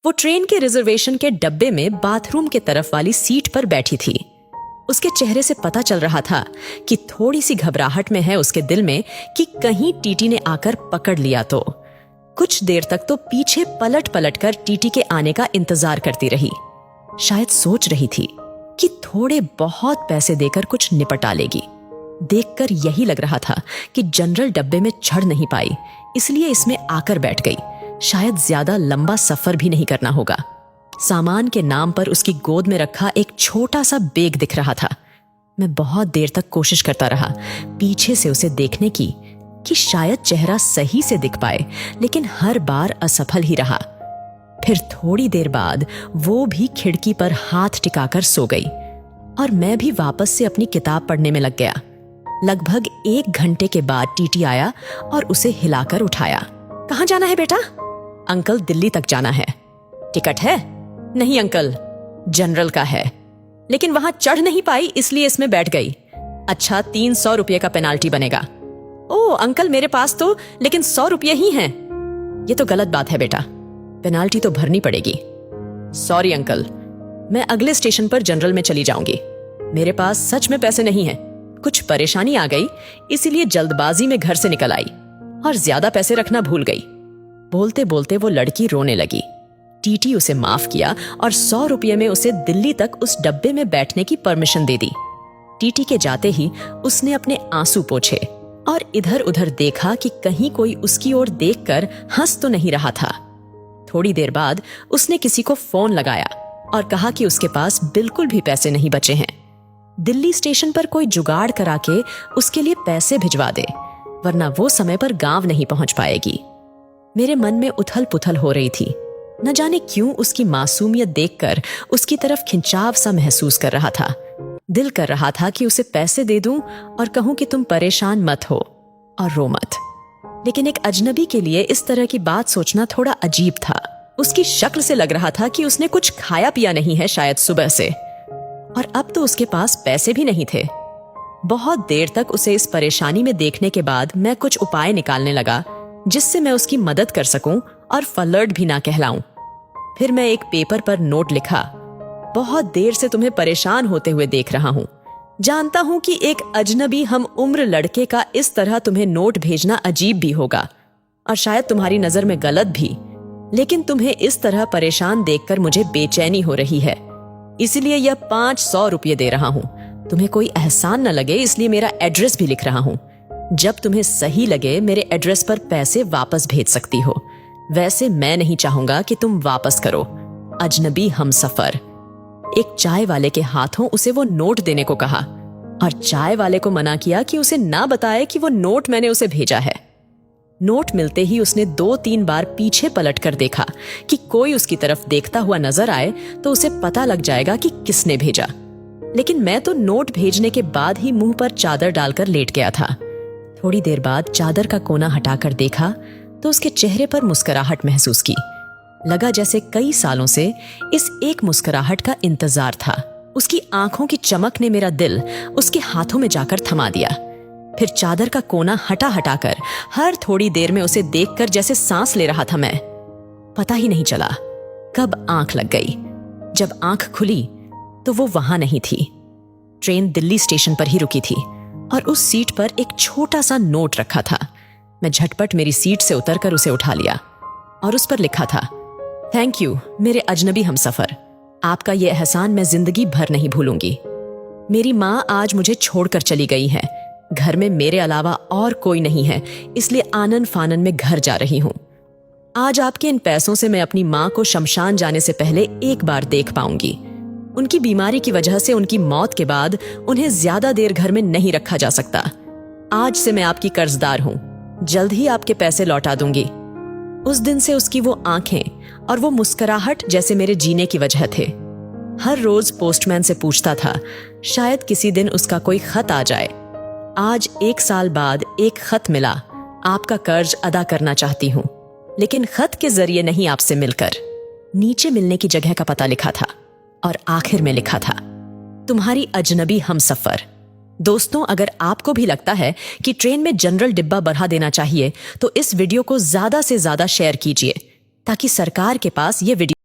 वो ट्रेन के रिजर्वेशन के डब्बे में बाथरूम के तरफ वाली सीट पर बैठी थी। उसके चेहरे से पता चल रहा था कि थोड़ी सी घबराहट में है उसके दिल में कि कहीं टीटी ने आकर पकड़ लिया तो। कुछ देर तक तो पीछे पलट पलट कर टीटी के आने का इंतजार करती रही। शायद सोच रही थी कि थोड़े बहुत पैसे देकर कुछ निपटा लेगी। देखकर यही लग रहा था कि जनरल डब्बे में चढ़ नहीं पाई, इसलिए इसमें आकर बैठ गई। शायद ज्यादा लंबा सफर भी नहीं करना होगा। सामान के नाम पर उसकी गोद में रखा एक छोटा सा बैग दिख रहा था। मैं बहुत देर तक कोशिश करता रहा पीछे से उसे देखने की कि शायद चेहरा सही से दिख पाए, लेकिन हर बार असफल ही रहा। फिर थोड़ी देर बाद वो भी खिड़की पर हाथ टिकाकर सो गई और मैं भी वापस से अपनी किताब पढ़ने में लग गया। लगभग 1 घंटे के बाद टीटी आया और उसे हिलाकर उठाया। कहाँ जाना है बेटा? अंकल, दिल्ली तक जाना है। टिकट है? नहीं अंकल, जनरल का है, लेकिन वहां चढ़ नहीं पाई इसलिए इसमें बैठ गई। अच्छा, 300 रुपये का पेनाल्टी बनेगा। ओह अंकल, मेरे पास तो लेकिन 100 रुपये ही हैं। ये तो गलत बात है बेटा, पेनाल्टी तो भरनी पड़ेगी। सॉरी अंकल, मैं अगले स्टेशन पर जनरल में चली जाऊंगी। मेरे पास सच में पैसे नहीं हैं। कुछ परेशानी आ गई इसीलिए जल्दबाजी में घर से निकल आई और ज्यादा पैसे रखना भूल गई। बोलते बोलते वो लड़की रोने लगी। टीटी उसे माफ किया और 100 रुपये में उसे दिल्ली तक उस डब्बे में बैठने की परमिशन दे दी। टीटी के जाते ही उसने अपने आंसू पोंछे और इधर उधर देखा कि कहीं कोई उसकी ओर देखकर हंस तो नहीं रहा था। थोड़ी देर बाद उसने किसी को फोन लगाया और कहा कि उसके पास बिल्कुल भी पैसे नहीं बचे हैं। दिल्ली स्टेशन पर कोई जुगाड़ करा के उसके लिए पैसे भिजवा दे, वरना वो समय पर गांव नहीं पहुंच पाएगी। मेरे मन में उथल पुथल हो रही थी। न जाने क्यों उसकी मासूमियत देखकर उसकी तरफ खिंचाव सा महसूस कर रहा था। दिल कर रहा था कि उसे पैसे दे दूं और कहूं कि तुम परेशान मत हो और रो मत। लेकिन एक अजनबी के लिए इस तरह की बात सोचना थोड़ा अजीब था। उसकी शक्ल से लग रहा था कि उसने कुछ खाया पिया नहीं है शायद सुबह से, और अब तो उसके पास पैसे भी नहीं थे। बहुत देर तक उसे इस परेशानी में देखने के बाद मैं कुछ उपाय निकालने लगा जिससे मैं उसकी मदद कर सकूं और फलर्ड भी ना कहलाऊं। फिर मैं एक पेपर पर नोट लिखा। बहुत देर से तुम्हें परेशान होते हुए देख रहा हूं। जानता हूं कि एक अजनबी हम उम्र लड़के का इस तरह तुम्हें नोट भेजना अजीब भी होगा और शायद तुम्हारी नजर में गलत भी, लेकिन तुम्हें इस तरह परेशान देखकर मुझे बेचैनी हो रही है, इसलिए यह 500 रुपये दे रहा हूं। तुम्हें कोई एहसान न लगे इसलिए मेरा एड्रेस भी लिख रहा हूं। जब तुम्हें सही लगे मेरे एड्रेस पर पैसे वापस भेज सकती हो। वैसे मैं नहीं चाहूंगा कि तुम वापस करो। अजनबी हमसफर। एक चाय वाले के हाथों उसे वो नोट देने को कहा और चाय वाले को मना किया कि उसे ना बताए कि वो नोट मैंने उसे भेजा है। नोट मिलते ही उसने 2-3 बार पीछे पलट कर देखा कि कोई उसकी तरफ देखता हुआ नजर आए तो उसे पता लग जाएगा कि किसने भेजा। लेकिन मैं तो नोट भेजने के बाद ही मुंह पर चादर डालकर लेट गया था। थोड़ी देर बाद चादर का कोना हटाकर देखा तो उसके चेहरे पर मुस्कुराहट महसूस की। लगा जैसे कई सालों से इस एक मुस्कुराहट का इंतजार था। उसकी आंखों की चमक ने मेरा दिल उसके हाथों में जाकर थमा दिया। फिर चादर का कोना हटाकर हर थोड़ी देर में उसे देखकर जैसे सांस ले रहा था मैं। पता ही नहीं चला कब आंख लग गई। जब आंख खुली तो वो वहां नहीं थी। ट्रेन दिल्ली स्टेशन पर ही रुकी थी और उस सीट पर एक छोटा सा नोट रखा था। मैं झटपट मेरी सीट से उतरकर उसे उठा लिया और उस पर लिखा था, थैंक यू मेरे अजनबी हमसफर। आपका ये एहसान मैं जिंदगी भर नहीं भूलूंगी। मेरी माँ आज मुझे छोड़कर चली गई है। घर में मेरे अलावा और कोई नहीं है, इसलिए आनन फानन में घर जा रही हूँ। आज आपके इन पैसों से मैं अपनी माँ को शमशान जाने से पहले एक बार देख पाऊंगी। उनकी बीमारी की वजह से उनकी मौत के बाद उन्हें ज्यादा देर घर में नहीं रखा जा सकता। आज से मैं आपकी कर्जदार हूँ। जल्द ही आपके पैसे लौटा दूंगी। उस दिन से उसकी वो आंखें और वो मुस्कुराहट जैसे मेरे जीने की वजह थे। हर रोज पोस्टमैन से पूछता था, शायद किसी दिन उसका कोई खत आ जाए। आज 1 साल बाद एक खत मिला। आपका कर्ज अदा करना चाहती हूँ, लेकिन खत के जरिए नहीं, आपसे मिलकर। नीचे मिलने की जगह का पता लिखा था और आखिर में लिखा था, तुम्हारी अजनबी हमसफर। दोस्तों, अगर आपको भी लगता है कि ट्रेन में जनरल डिब्बा बढ़ा देना चाहिए तो इस वीडियो को ज्यादा से ज्यादा शेयर कीजिए ताकि सरकार के पास ये वीडियो